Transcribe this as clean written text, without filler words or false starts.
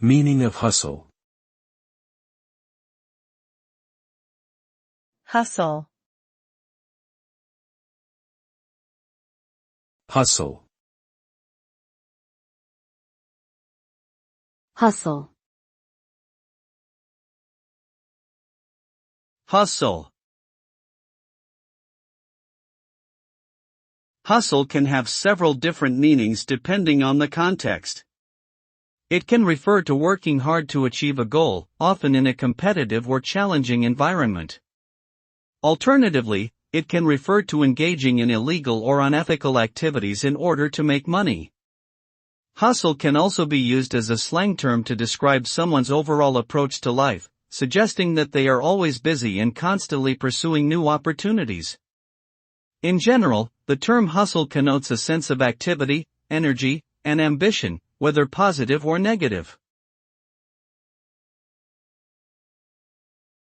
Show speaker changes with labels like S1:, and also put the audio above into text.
S1: Meaning of hustle.
S2: Hustle.
S1: Hustle.
S3: Hustle.
S4: Hustle. Hustle can have several different meanings depending on the context. It can refer to working hard to achieve a goal, often in a competitive or challenging environment. Alternatively, it can refer to engaging in illegal or unethical activities in order to make money. Hustle can also be used as a slang term to describe someone's overall approach to life, suggesting that they are always busy and constantly pursuing new opportunities. In general, the term hustle connotes a sense of activity, energy, and ambition, whether positive or negative.